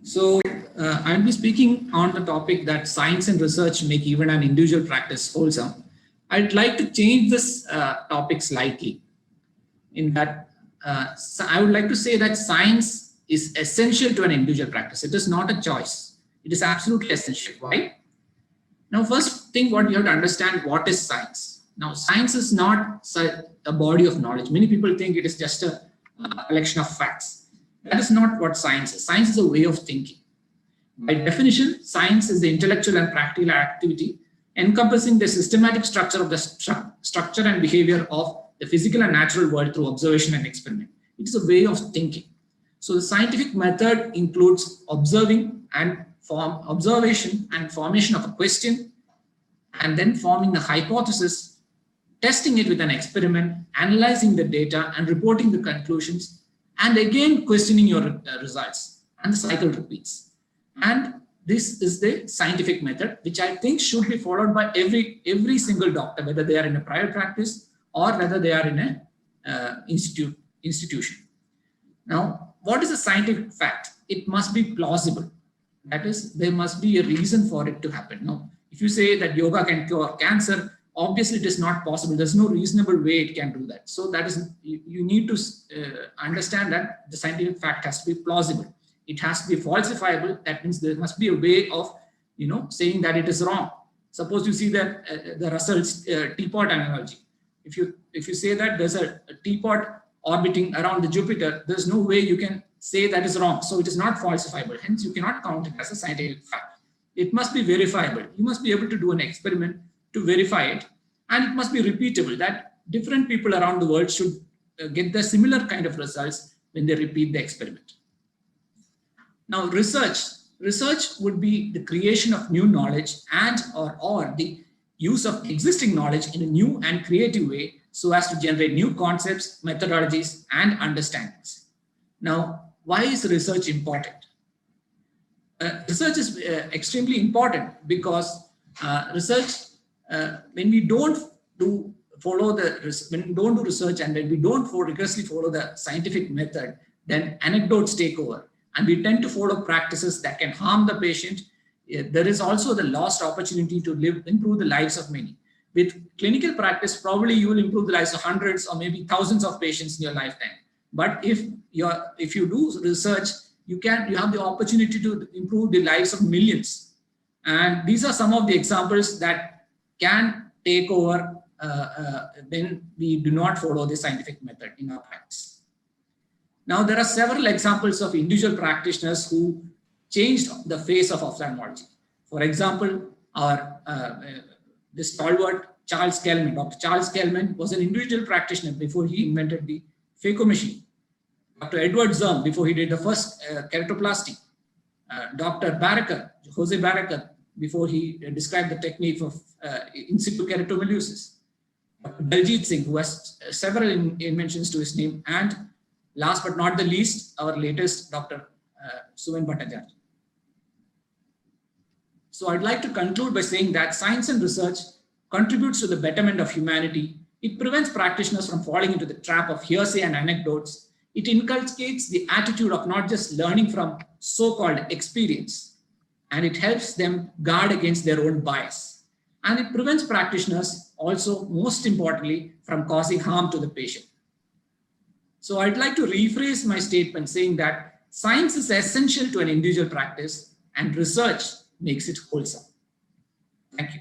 So I'll be speaking on the topic that science and research make even an individual practice wholesome. I'd like to change this topic slightly. In that, I would like to say that science is essential to an individual practice. It is not a choice. It is absolutely essential. Why? Now, first thing, what you have to understand, what is science? Now, science is not a body of knowledge. Many people think it is just a collection of facts. That is not what science is. Science is a way of thinking. By definition, science is the intellectual and practical activity encompassing the systematic structure of the structure and behavior of the physical and natural world through observation and experiment. It is a way of thinking. So the scientific method includes observation and formation of a question, and then forming a hypothesis, testing it with an experiment, analyzing the data and reporting the conclusions, and again questioning your results, and the cycle repeats. And this is the scientific method, which I think should be followed by every single doctor, whether they are in a private practice or whether they are in an institution. Now, what is a scientific fact? It must be plausible. That is, there must be a reason for it to happen. Now, if you say that yoga can cure cancer, obviously it is not possible. There's no reasonable way it can do that. So that is, you need to understand that the scientific fact has to be plausible. It has to be falsifiable. That means there must be a way of, saying that it is wrong. Suppose you see that the Russell's teapot analogy. If you say that there's a teapot orbiting around the Jupiter, there's no way you can say that is wrong. So it is not falsifiable. Hence, you cannot count it as a scientific fact. It must be verifiable. You must be able to do an experiment to verify it, and it must be repeatable. That different people around the world should get the similar kind of results when they repeat the experiment. Now, research would be the creation of new knowledge or the use of existing knowledge in a new and creative way so as to generate new concepts, methodologies, and understandings. Now, why is research important? Research is extremely important because when we don't do research and when we don't rigorously follow the scientific method, then anecdotes take over, and we tend to follow practices that can harm the patient. There is also the lost opportunity to improve the lives of many. With clinical practice, probably you will improve the lives of hundreds or maybe thousands of patients in your lifetime. But if you do research, you have the opportunity to improve the lives of millions. And these are some of the examples that can take over when we do not follow the scientific method in our practice. Now, there are several examples of individual practitioners who changed the face of ophthalmology. For example, this stalwart Charles Kellman. Dr. Charles Kellman was an individual practitioner before he invented the phaco machine. Dr. Edward Zerm, before he did the first keratoplasty. Dr. Jose Barraker, before he described the technique of in situ keratomelusis. Dr. Daljit Singh, who has several inventions to his name. And last but not the least, our latest Dr. Suven Bhattacharya. So I'd like to conclude by saying that science and research contributes to the betterment of humanity. It prevents practitioners from falling into the trap of hearsay and anecdotes. It inculcates the attitude of not just learning from so-called experience, and it helps them guard against their own bias. And it prevents practitioners also, most importantly, from causing harm to the patient. So I'd like to rephrase my statement saying that science is essential to an individual practice and research makes it wholesome. Thank you.